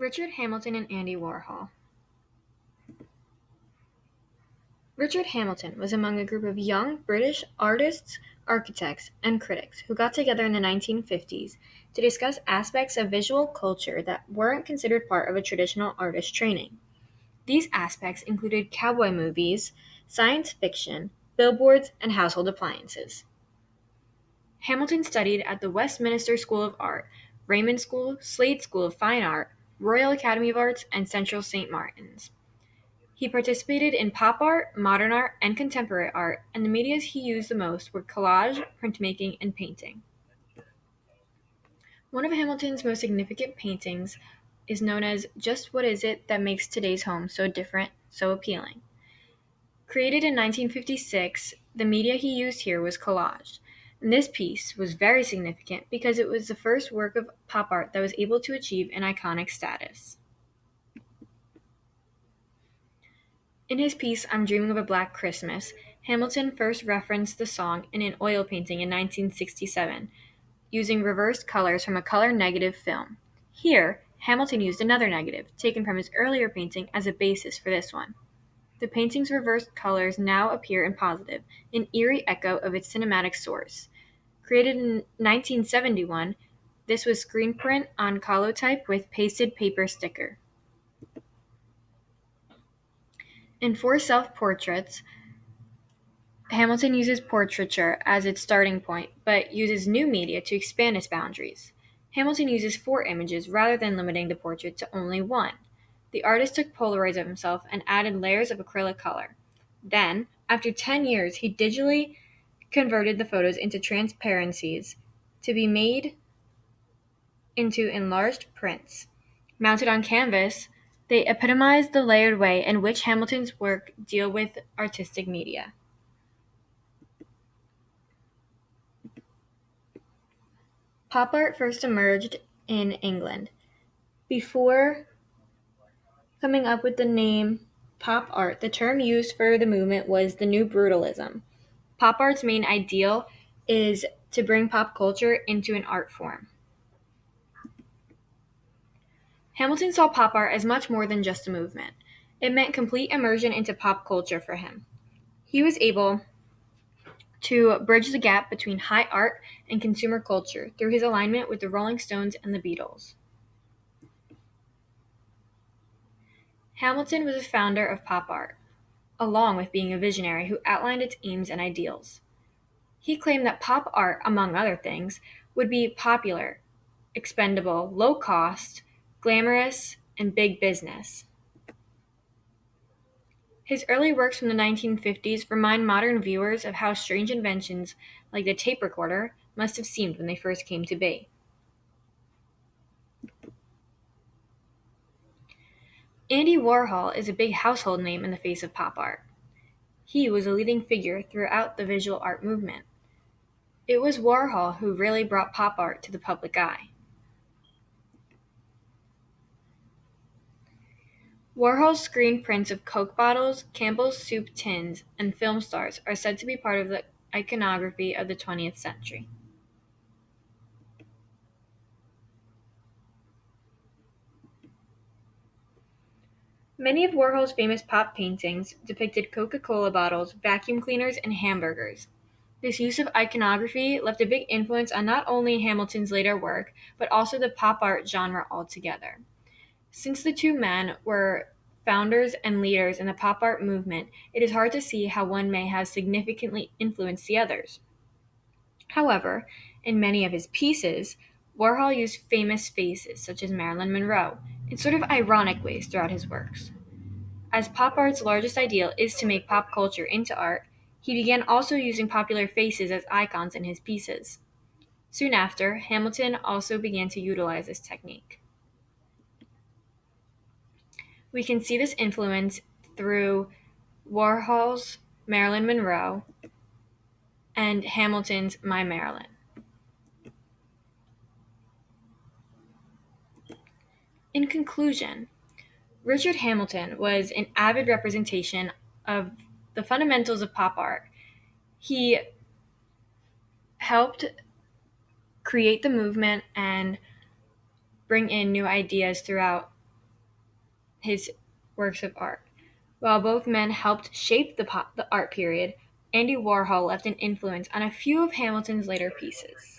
Richard Hamilton and Andy Warhol. Richard Hamilton was among a group of young British artists, architects, and critics who got together in the 1950s to discuss aspects of visual culture that weren't considered part of a traditional artist training. These aspects included cowboy movies, science fiction, billboards, and household appliances. Hamilton studied at the Westminster School of Art, Raymond School, Slade School of Fine Art, Royal Academy of Arts, and Central St. Martin's. He participated in pop art, modern art, and contemporary art, and the medias he used the most were collage, printmaking, and painting. One of Hamilton's most significant paintings is known as Just What Is It That Makes Today's Home So Different, So Appealing? Created in 1956, the media he used here was collage. And this piece was very significant because it was the first work of pop art that was able to achieve an iconic status. In his piece I'm Dreaming of a Black Christmas, Hamilton first referenced the song in an oil painting in 1967, using reversed colors from a color negative film. Here, Hamilton used another negative, taken from his earlier painting, as a basis for this one. The painting's reversed colors now appear in positive, an eerie echo of its cinematic source. Created in 1971, this was screen print on colotype with pasted paper sticker. In four self-portraits, Hamilton uses portraiture as its starting point, but uses new media to expand its boundaries. Hamilton uses four images rather than limiting the portrait to only one. The artist took Polaroids of himself and added layers of acrylic color. Then, after 10 years, he digitally converted the photos into transparencies to be made into enlarged prints. Mounted on canvas, they epitomize the layered way in which Hamilton's work deal with artistic media. Pop art first emerged in England. Before coming up with the name pop art, the term used for the movement was the New Brutalism. Pop art's main ideal is to bring pop culture into an art form. Hamilton saw pop art as much more than just a movement. It meant complete immersion into pop culture for him. He was able to bridge the gap between high art and consumer culture through his alignment with the Rolling Stones and the Beatles. Hamilton was a founder of pop art, along with being a visionary who outlined its aims and ideals. He claimed that pop art, among other things, would be popular, expendable, low cost, glamorous, and big business. His early works from the 1950s remind modern viewers of how strange inventions like the tape recorder must have seemed when they first came to be. Andy Warhol is a big household name in the face of pop art. He was a leading figure throughout the visual art movement. It was Warhol who really brought pop art to the public eye. Warhol's screen prints of Coke bottles, Campbell's soup tins, and film stars are said to be part of the iconography of the 20th century. Many of Warhol's famous pop paintings depicted Coca-Cola bottles, vacuum cleaners, and hamburgers. This use of iconography left a big influence on not only Hamilton's later work, but also the pop art genre altogether. Since the two men were founders and leaders in the pop art movement, it is hard to see how one may have significantly influenced the others. However, in many of his pieces, Warhol used famous faces such as Marilyn Monroe in sort of ironic ways throughout his works. As pop art's largest ideal is to make pop culture into art, he began also using popular faces as icons in his pieces. Soon after, Hamilton also began to utilize this technique. We can see this influence through Warhol's Marilyn Monroe and Hamilton's My Marilyn. In conclusion, Richard Hamilton was an avid representation of the fundamentals of pop art. He helped create the movement and bring in new ideas throughout his works of art. While both men helped shape the art period, Andy Warhol left an influence on a few of Hamilton's later pieces.